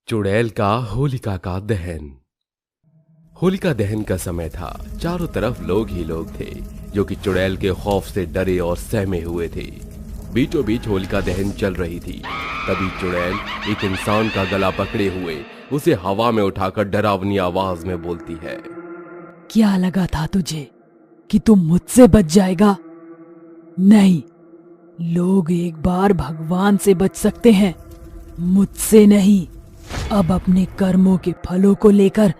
चुड़ैल का होलिका का दहन। होलिका दहन का समय था। चारों तरफ लोग ही लोग थे जो कि चुड़ैल के खौफ से डरे और सहमे हुए थे। बीचों बीच होलिका दहन चल रही थी। तभी चुड़ैल एक इंसान का गला पकड़े हुए उसे हवा में उठाकर डरावनी आवाज में बोलती है। क्या लगा था तुझे कि तुम मुझसे बच जाएगा? नहीं, लोग एक बार भगवान से बच सकते हैं, मुझसे नहीं। अब अपने कर्मों के फलों को लेकर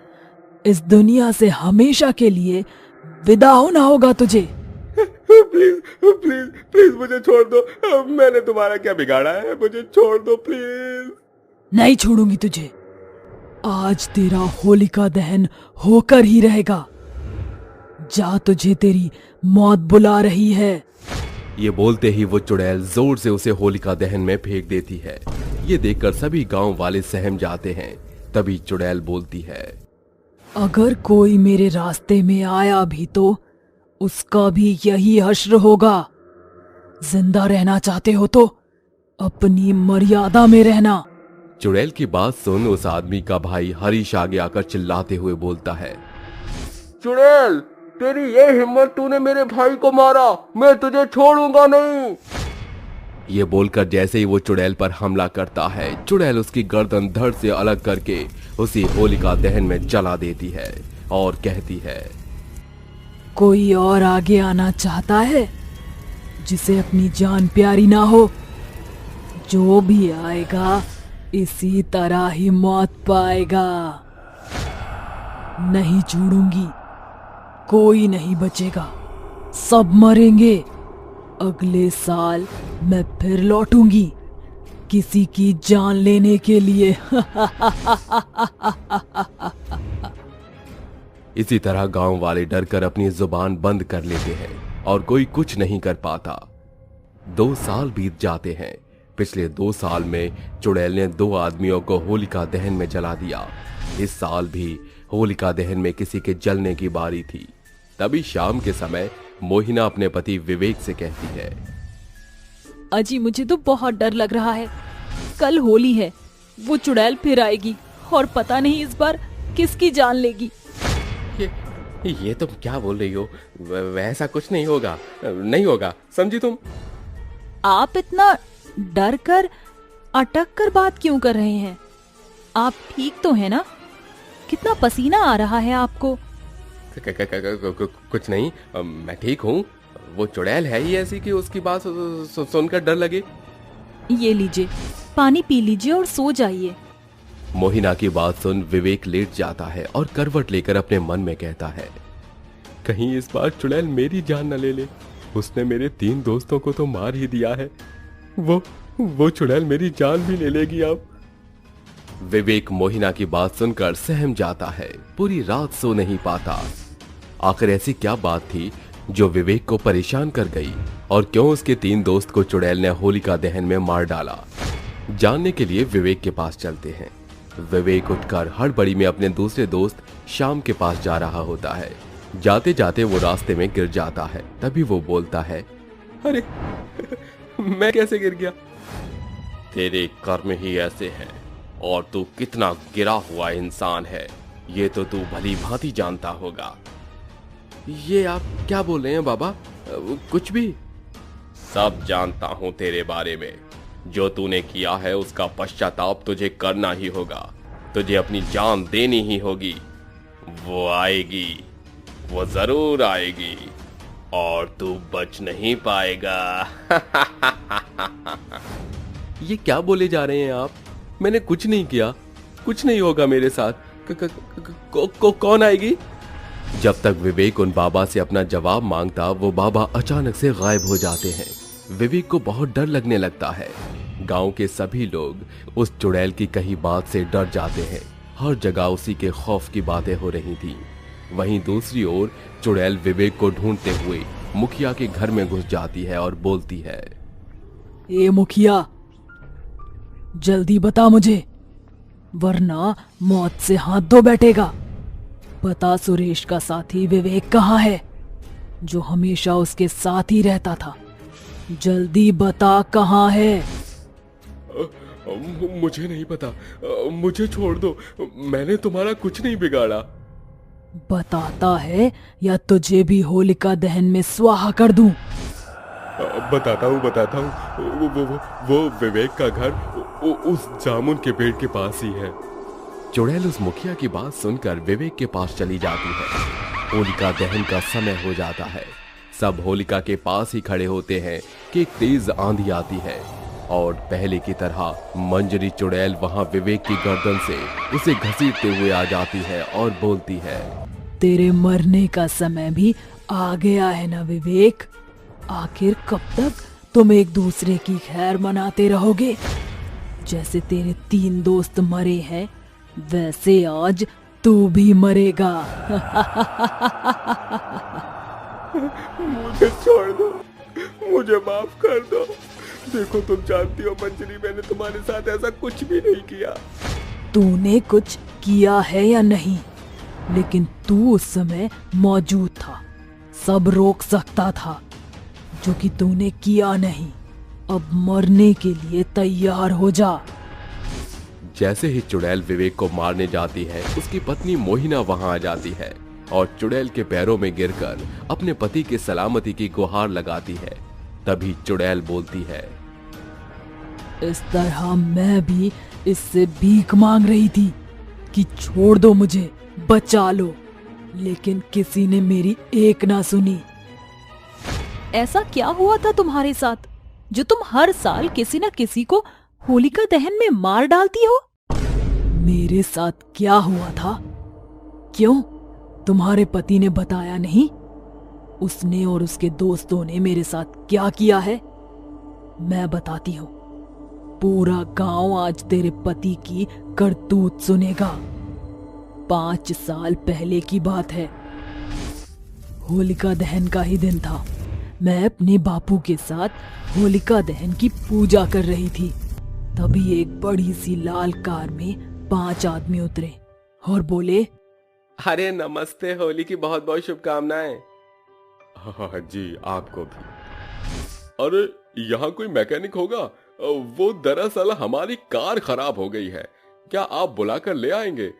इस दुनिया से हमेशा के लिए विदा होना होगा तुझे। प्लीज प्लीज प्लीज मुझे छोड़ दो। मैंने तुम्हारा क्या बिगाड़ा है? मुझे छोड़ दो प्लीज। नहीं छोड़ूंगी तुझे। आज तेरा होलिका दहन होकर ही रहेगा। जा, तुझे तेरी मौत बुला रही है। ये बोलते ही वो चुड़ैल जोर से उसे होलिका दहन में फेंक देती है। ये देखकर सभी गांव वाले सहम जाते हैं। तभी चुड़ैल बोलती है, अगर कोई मेरे रास्ते में आया भी तो उसका भी यही हश्र होगा। जिंदा रहना चाहते हो तो अपनी मर्यादा में रहना। चुड़ैल की बात सुन उस आदमी का भाई हरीश आगे आकर चिल्लाते हुए बोलता है, चुड़ैल, तेरी ये हिम्मत, तूने मेरे भाई को मारा, मैं तुझे छोड़ूंगा नहीं। ये बोलकर जैसे ही वो चुड़ैल पर हमला करता है, चुड़ैल उसकी गर्दन धड़ से अलग करके उसी होलिका दहन में जला देती है और कहती है, कोई और आगे आना चाहता है जिसे अपनी जान प्यारी ना हो? जो भी आएगा इसी तरह ही मौत पाएगा। नहीं छोड़ूंगी, कोई नहीं बचेगा, सब मरेंगे। अगले साल मैं फिर लौटूंगी किसी की जान लेने के लिए। इसी तरह गांव वाले डरकर अपनी जुबान बंद कर लेते हैं और कोई कुछ नहीं कर पाता। 2 साल बीत जाते हैं। पिछले 2 साल में चुड़ैल ने 2 आदमियों को होलिका दहन में जला दिया। इस साल भी होलिका दहन में किसी के जलने की बारी थी। तभी शाम के समय मोहिना अपने पति विवेक से कहती है, अजी मुझे तो बहुत डर लग रहा है। कल होली है, वो चुड़ैल फिर आएगी और पता नहीं इस बार किसकी जान लेगी। ये तुम क्या बोल रही हो? वैसा कुछ नहीं होगा, नहीं होगा, समझी तुम? आप इतना डर कर अटक कर बात क्यों कर रहे हैं? आप ठीक तो है ना? कितना पसीना आ रहा है आपको? कुछ नहीं, मैं ठीक हूँ। वो चुड़ैल है ही ऐसी कि उसकी बात सुनकर डर लगे। ये लीजिए, पानी पी लीजिए और सो जाइए। मोहिना की बात सुन विवेक लेट जाता है और करवट लेकर अपने मन में कहता है, कहीं इस बार चुड़ैल मेरी जान न ले ले। उसने मेरे 3 दोस्तों को तो मार ही दिया है। वो चुड़ैल मेरी जान भी ले लेगी अब। विवेक मोहिना की बात सुनकर सहम जाता है। पूरी रात सो नहीं पाता। आखिर ऐसी क्या बात थी जो विवेक को परेशान कर गई और क्यों उसके 3 दोस्त को चुड़ैल ने होलिका दहन में मार डाला? जानने के लिए विवेक के पास चलते हैं। विवेक उठकर हड़बड़ी में अपने दूसरे दोस्त श्याम के पास जा रहा होता है। जाते जाते वो रास्ते में गिर जाता है। तभी वो बोलता है, अरे मैं कैसे गिर गया? तेरे कर्म ही ऐसे हैं और तू कितना गिरा हुआ इंसान है ये तो तू भली भांति जानता होगा। ये आप क्या बोल रहे हैं बाबा? कुछ भी। सब जानता हूं तेरे बारे में। जो तूने किया है उसका पश्चाताप तुझे करना ही होगा। तुझे अपनी जान देनी ही होगी। वो आएगी, वो जरूर आएगी और तू बच नहीं पाएगा। ये क्या बोले जा रहे हैं आप? मैंने कुछ नहीं किया, कुछ नहीं होगा मेरे साथ। कौन आएगी? जब तक विवेक उन बाबा से अपना जवाब मांगता, वो बाबा अचानक से गायब हो जाते हैं। विवेक को बहुत डर लगने लगता है। गांव के सभी लोग उस चुड़ैल की कही बात से डर जाते हैं। हर जगह उसी के खौफ की बातें हो रही थी। वहीं दूसरी ओर चुड़ैल विवेक को ढूंढते हुए मुखिया के घर में घुस जाती है और बोलती है, ए मुखिया, जल्दी बता मुझे, वरना मौत से हाथ धो बैठेगा। बता, सुरेश का साथी विवेक कहाँ है, जो हमेशा उसके साथ ही रहता था? जल्दी बता, कहाँ है? मुझे नहीं पता, मुझे छोड़ दो, मैंने तुम्हारा कुछ नहीं बिगाड़ा। बताता है या तुझे भी होलिका दहन में स्वाहा कर दूं। बताता हूँ। वो विवेक का घर उस जामुन के पेड़ के पास ही है। चुड़ैल उस मुखिया की बात सुनकर विवेक के पास चली जाती है। होलिका दहन का समय हो जाता है। सब होलिका के पास ही खड़े होते हैं कि एक तेज आंधी आती है और पहले की तरह मंजरी चुड़ैल वहां विवेक की गर्दन से उसे घसीटते हुए आ जाती है और बोलती है, तेरे मरने का समय भी आ गया है ना विवेक। आखिर कब तक तुम एक दूसरे की खैर मनाते रहोगे? जैसे तेरे 3 दोस्त मरे हैं वैसे आज तू भी मरेगा। मुझे छोड़ दो, मुझे माफ कर दो। देखो तुम जानती हो मंजरी, मैंने तुम्हारे साथ ऐसा कुछ भी नहीं किया। तूने कुछ किया है या नहीं, लेकिन तू उस समय मौजूद था, सब रोक सकता था, जो कि तूने किया नहीं। अब मरने के लिए तैयार हो जा। जैसे ही चुड़ैल विवेक को मारने जाती है, उसकी पत्नी मोहिना वहां आ जाती है और चुड़ैल के पैरों में गिरकर अपने पति की सलामती की गुहार लगाती है। तभी चुड़ैल बोलती है, इस तरह मैं भी इससे भीख मांग रही थी कि छोड़ दो मुझे, बचा लो, लेकिन किसी ने मेरी एक ना सुनी। ऐसा क्या हुआ था तुम्हारे साथ जो तुम हर साल किसी न किसी को होलिका दहन में मार डालती हो? मेरे साथ क्या हुआ था? क्यों, तुम्हारे पति ने बताया नहीं? उसने और उसके दोस्तों ने मेरे साथ क्या किया है? मैं बताती हूँ। पूरा गांव आज तेरे पति की करतूत सुनेगा। 5 साल पहले की बात है। होलिका दहन का ही दिन था। मैं अपने बापू के साथ होलिका दहन की पूजा कर रही थी। तभी एक बड़ी सी लाल कार में 5 आदमी उतरे और बोले, अरे नमस्ते, होली की बहुत बहुत शुभकामनाएं। हाँ जी, आपको भी। अरे यहाँ कोई मैकेनिक होगा? वो दरअसल हमारी कार खराब हो गई है, क्या आप बुलाकर ले आएंगे?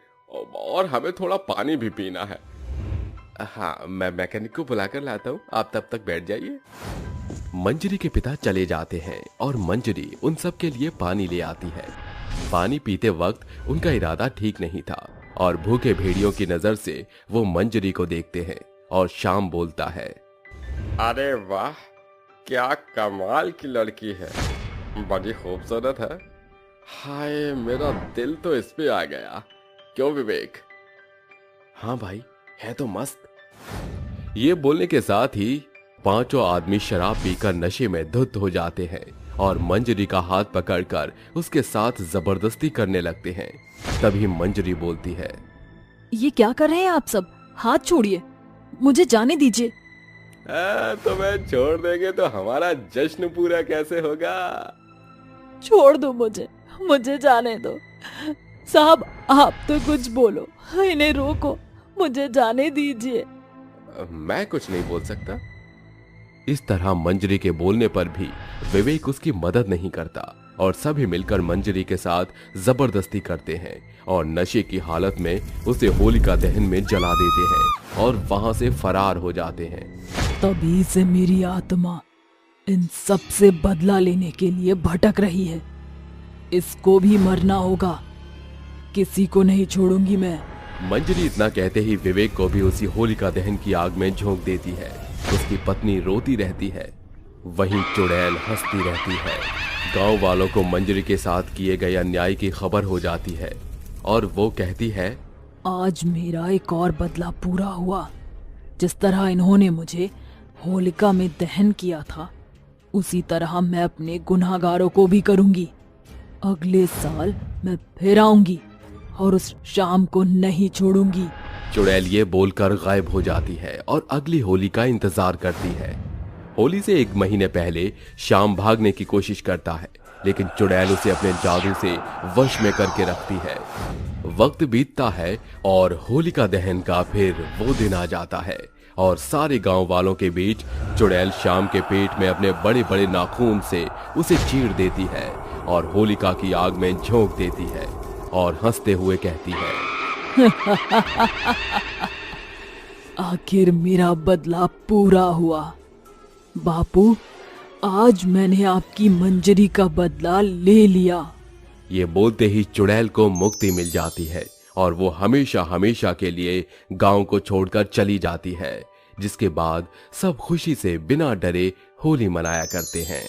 और हमें थोड़ा पानी भी पीना है। हाँ, मैं मैकेनिक को बुलाकर लाता हूँ, आप तब तक बैठ जाइए। मंजरी के पिता चले जाते हैं और मंजरी उन सब के लिए पानी ले आती है। पानी पीते वक्त उनका इरादा ठीक नहीं था और भूखे भेड़ियों की नजर से वो मंजरी को देखते हैं और श्याम बोलता है, अरे वाह, क्या कमाल की लड़की है, बड़ी खूबसूरत है। हाय, मेरा दिल तो इस पे आ गया। क्यों विवेक? हाँ भाई, है तो मस्त। ये बोलने के साथ ही 5 आदमी शराब पीकर नशे में धुत हो जाते हैं और मंजरी का हाथ पकड़कर उसके साथ जबरदस्ती करने लगते हैं। तभी मंजरी बोलती है, ये क्या कर रहे हैं आप सब? हाथ छोड़िए, मुझे जाने दीजिए। तुम्हें छोड़ देंगे तो हमारा जश्न पूरा कैसे होगा? छोड़ दो मुझे जाने दो। साहब, आप तो कुछ बोलो, इन्हें रोको, मुझे जाने दीजिए। मैं कुछ नहीं बोल सकता। इस तरह मंजरी के बोलने पर भी विवेक उसकी मदद नहीं करता और सभी मिलकर मंजरी के साथ जबरदस्ती करते हैं और नशे की हालत में उसे होलिका दहन में जला देते हैं और वहां से फरार हो जाते हैं। तभी से मेरी आत्मा इन सब से बदला लेने के लिए भटक रही है। इसको भी मरना होगा, किसी को नहीं छोड़ूंगी मैं। मंजरी इतना कहते ही विवेक को भी उसी होलिका दहन की आग में झोंक देती है। उसकी पत्नी रोती रहती है, वहीं चुड़ैल हंसती रहती है। गांव वालों को मंजरी के साथ किए गए अन्याय की खबर हो जाती है और वो कहती है, आज मेरा एक और बदला पूरा हुआ। जिस तरह इन्होंने मुझे होलिका में दहन किया था, उसी तरह मैं अपने गुनहगारों को भी करूंगी। अगले साल मैं फिर आऊंगी और उस शाम को नहीं छोड़ूंगी। चुड़ैल ये बोलकर गायब हो जाती है और अगली होली का इंतजार करती है। होली से 1 महीने पहले शाम भागने की कोशिश करता है, लेकिन चुड़ैल उसे अपने जादू से वश में करके रखती है। वक्त बीतता है और होलिका दहन का फिर वो दिन आ जाता है और सारे गांव वालों के बीच चुड़ैल शाम के पेट में अपने बड़े बड़े नाखून से उसे चीर देती है और होलिका की आग में झोंक देती है और हंसते हुए कहती है, आखिर मेरा बदला पूरा हुआ। बापू, आज मैंने आपकी मंजरी का बदला ले लिया। ये बोलते ही चुड़ैल को मुक्ति मिल जाती है और वो हमेशा हमेशा के लिए गांव को छोड़कर चली जाती है, जिसके बाद सब खुशी से बिना डरे होली मनाया करते हैं।